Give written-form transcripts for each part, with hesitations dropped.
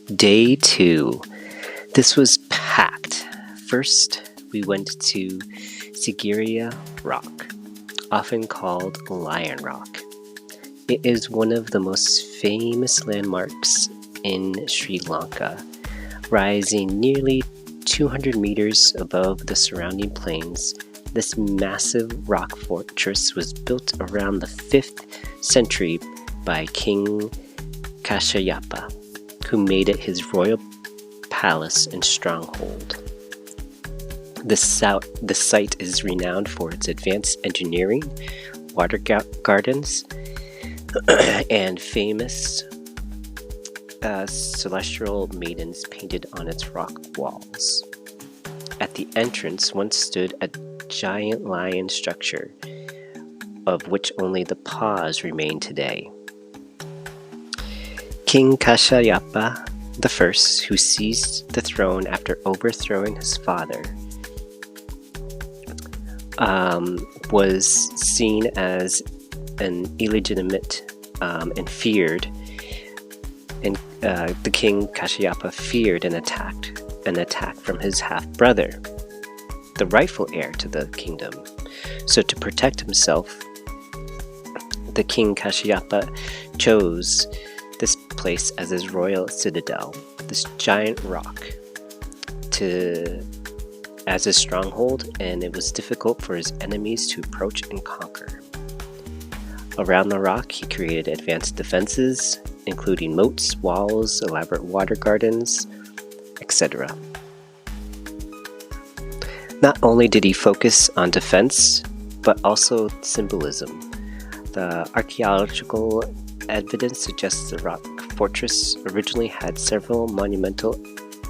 Day 2. This was packed. First, we went to Sigiriya Rock, often called Lion Rock. It is one of the most famous landmarks in Sri Lanka, rising nearly 200 meters above the surrounding plains. This massive rock fortress was built around the 5th century by King Kashayapa, who made it his royal palace and stronghold. The site is renowned for its advanced engineering, water gardens, and famous celestial maidens painted on its rock walls. At the entrance once stood a giant lion structure, of which only the paws remain today. King Kashayapa I, who seized the throne after overthrowing his father, was seen as an illegitimate and feared, and the King Kashayapa feared an attack from his half-brother, the rightful heir to the kingdom. So to protect himself, the King Kashayapa chose this place as his royal citadel, this giant rock, as his stronghold, and it was difficult for his enemies to approach and conquer. Around the rock, he created advanced defenses, including moats, walls, elaborate water gardens, etc. Not only did he focus on defense, but also symbolism. The archaeological evidence suggests the rock fortress originally had several monumental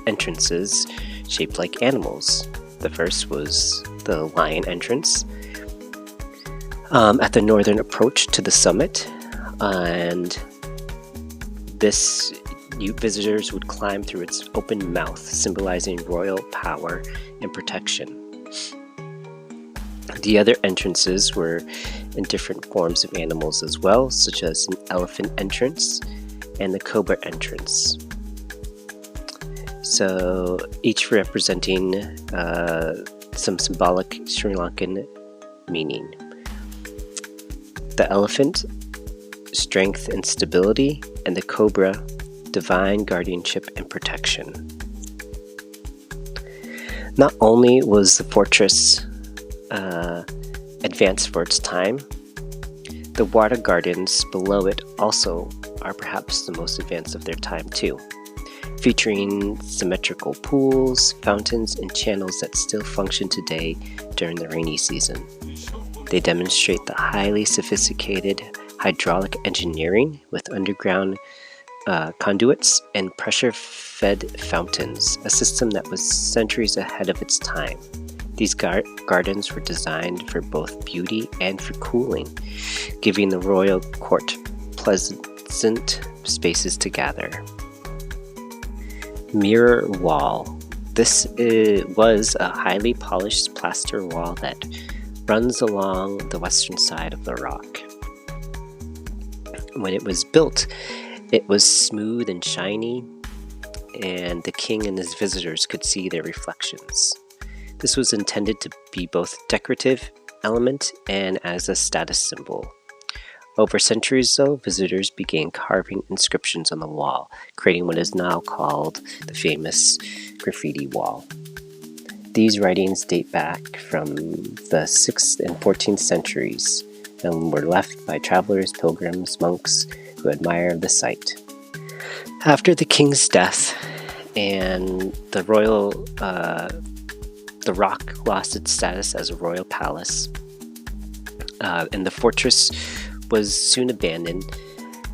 entrances shaped like animals. The first was the lion entrance at the northern approach to the summit, and this visitors would climb through its open mouth, symbolizing royal power and protection. The other entrances were in different forms of animals as well, such as an elephant entrance and the cobra entrance. So each representing some symbolic Sri Lankan meaning. The elephant, strength and stability, and the cobra, divine guardianship and protection. Not only was the fortress advanced for its time, the water gardens below it also are perhaps the most advanced of their time too, featuring symmetrical pools, fountains, and channels that still function today during the rainy season. They demonstrate the highly sophisticated hydraulic engineering with underground conduits and pressure-fed fountains, a system that was centuries ahead of its time. These gardens were designed for both beauty and for cooling, giving the royal court pleasant spaces to gather. Mirror wall. This was a highly polished plaster wall that runs along the western side of the rock. When it was built, it was smooth and shiny, and the king and his visitors could see their reflections. This was intended to be both a decorative element and as a status symbol. Over centuries, though, visitors began carving inscriptions on the wall, creating what is now called the famous graffiti wall. These writings date back from the 6th and 14th centuries and were left by travelers, pilgrims, monks who admired the site. After the king's death and the rock lost its status as a royal palace, and the fortress was soon abandoned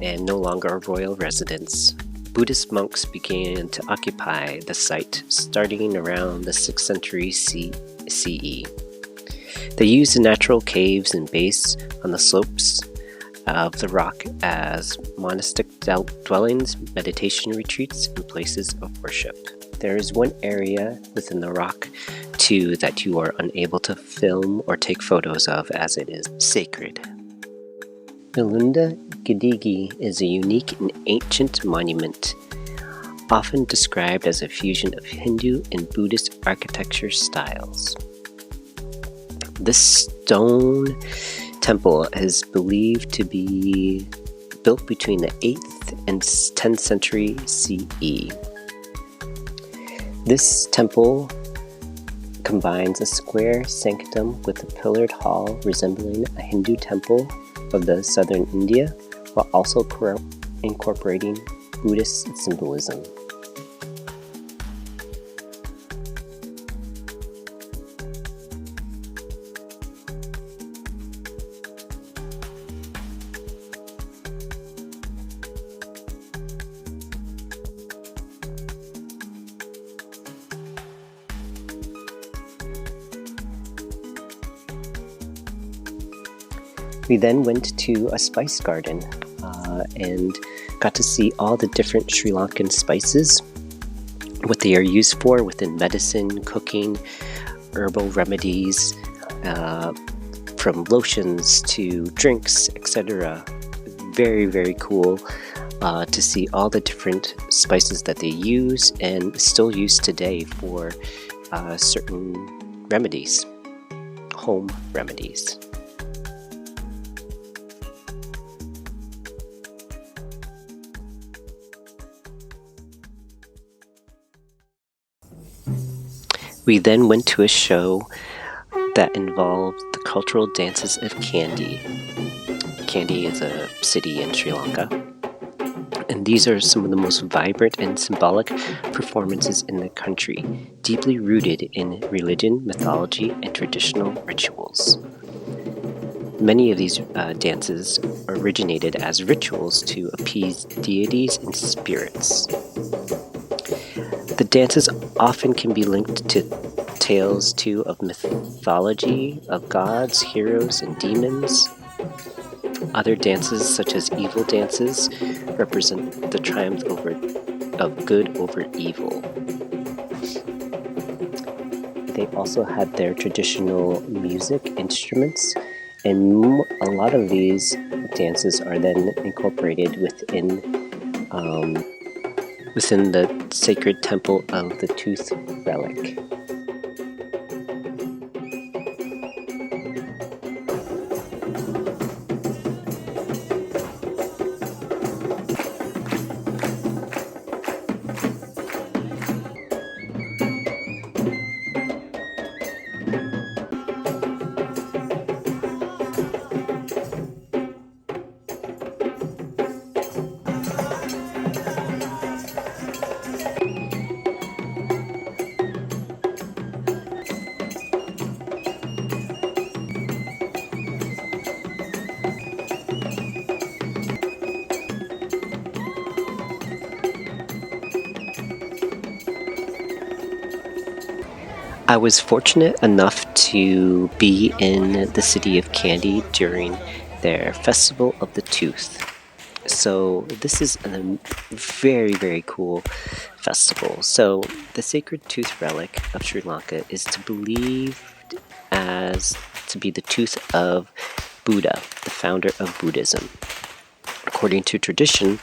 and no longer a royal residence, Buddhist monks began to occupy the site starting around the 6th century CE. They used the natural caves and base on the slopes of the rock as monastic dwellings, meditation retreats, and places of worship. There is one area within the rock, too, that you are unable to film or take photos of as it is sacred. Nalanda Gedige is a unique and ancient monument often described as a fusion of Hindu and Buddhist architecture styles. This stone temple is believed to be built between the 8th and 10th century CE. This temple combines a square sanctum with a pillared hall resembling a Hindu temple of the southern India, while also incorporating Buddhist symbolism. We then went to a spice garden and got to see all the different Sri Lankan spices, what they are used for within medicine, cooking, herbal remedies, from lotions to drinks, etc. Very, very cool to see all the different spices that they use and still use today for certain remedies, home remedies. We then went to a show that involved the cultural dances of Kandy. Kandy is a city in Sri Lanka, and these are some of the most vibrant and symbolic performances in the country, deeply rooted in religion, mythology, and traditional rituals. Many of these dances originated as rituals to appease deities and spirits. The dances often can be linked to tales too of mythology, of gods, heroes, and demons. Other dances, such as evil dances, represent the triumph of good over evil. They also had their traditional music instruments, and a lot of these dances are then incorporated within the sacred temple of the Tooth Relic. I was fortunate enough to be in the city of Kandy during their Festival of the Tooth. So this is a very, very cool festival. So the sacred tooth relic of Sri Lanka is believed as to be the tooth of Buddha, the founder of Buddhism. According to tradition,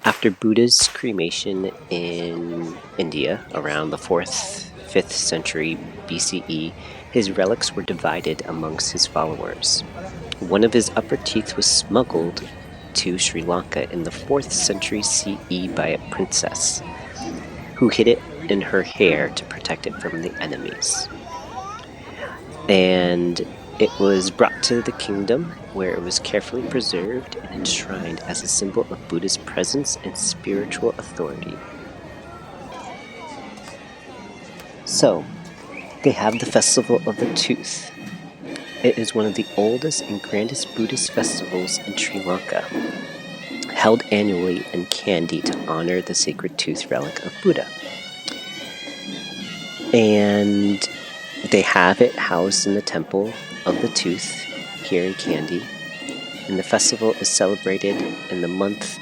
after Buddha's cremation in India around the 4th, 5th century BCE, his relics were divided amongst his followers. One of his upper teeth was smuggled to Sri Lanka in the 4th century CE by a princess, who hid it in her hair to protect it from the enemies. And it was brought to the kingdom, where it was carefully preserved and enshrined as a symbol of Buddha's presence and spiritual authority. So, they have the Festival of the Tooth. It is one of the oldest and grandest Buddhist festivals in Sri Lanka, held annually in Kandy to honor the sacred tooth relic of Buddha. And they have it housed in the Temple of the Tooth here in Kandy. And the festival is celebrated in the month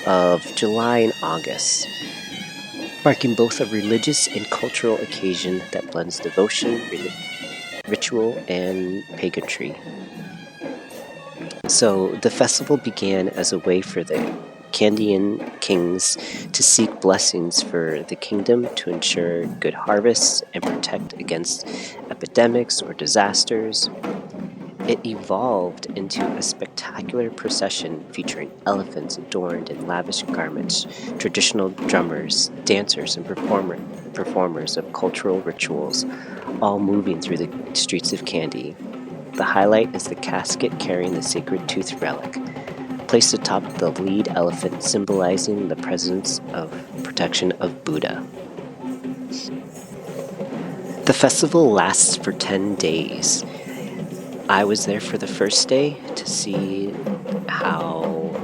of July and August, marking both a religious and cultural occasion that blends devotion, ritual, and pageantry. So the festival began as a way for the Kandyan kings to seek blessings for the kingdom to ensure good harvests and protect against epidemics or disasters. It evolved into a spectacular procession featuring elephants adorned in lavish garments, traditional drummers, dancers, and performers of cultural rituals, all moving through the streets of Kandy. The highlight is the casket carrying the sacred tooth relic, placed atop the lead elephant, symbolizing the presence of protection of Buddha. The festival lasts for 10 days. I was there for the first day to see how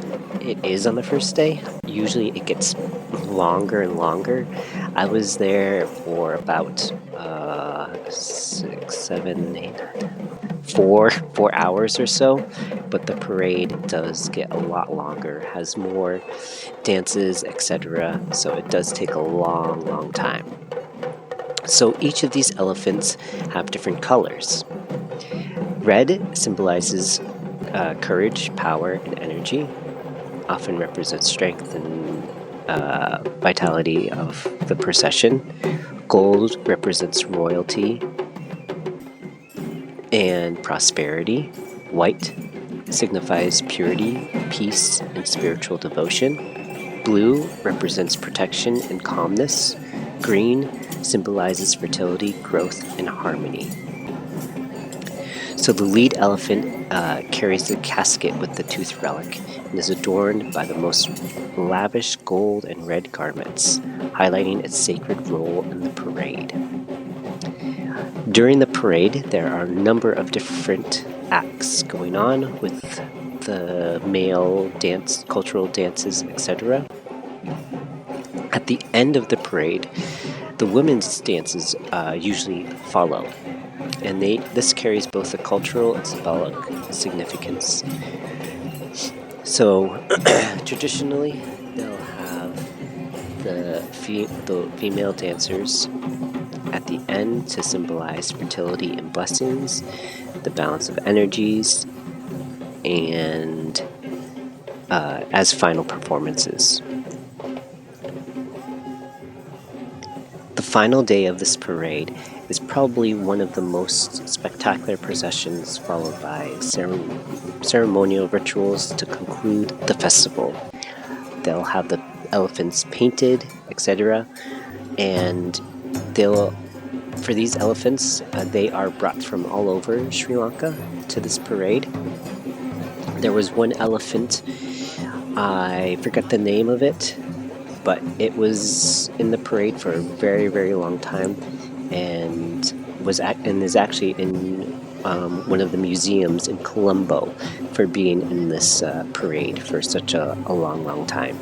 it is on the first day. Usually it gets longer and longer. I was there for about 6, 7, 8, 4 hours or so, but the parade does get a lot longer, has more dances, etc. So it does take a long time. So each of these elephants have different colors. Red symbolizes courage, power, and energy, often represents strength and vitality of the procession. Gold represents royalty and prosperity. White signifies purity, peace, and spiritual devotion. Blue represents protection and calmness. Green symbolizes fertility, growth, and harmony. So the lead elephant carries the casket with the tooth relic and is adorned by the most lavish gold and red garments, highlighting its sacred role in the parade. During the parade, there are a number of different acts going on with the male dance, cultural dances, etc. At the end of the parade, the women's dances usually follow, and this carries both a cultural and symbolic significance. So, traditionally, they'll have the female dancers at the end to symbolize fertility and blessings, the balance of energies, and as final performances. The final day of this parade is probably one of the most spectacular processions, followed by ceremonial rituals to conclude the festival. They'll have the elephants painted, etc. And for these elephants, they are brought from all over Sri Lanka to this parade. There was one elephant, I forget the name of it, but it was in the parade for a very long time, and is actually in one of the museums in Colombo for being in this parade for such a long time.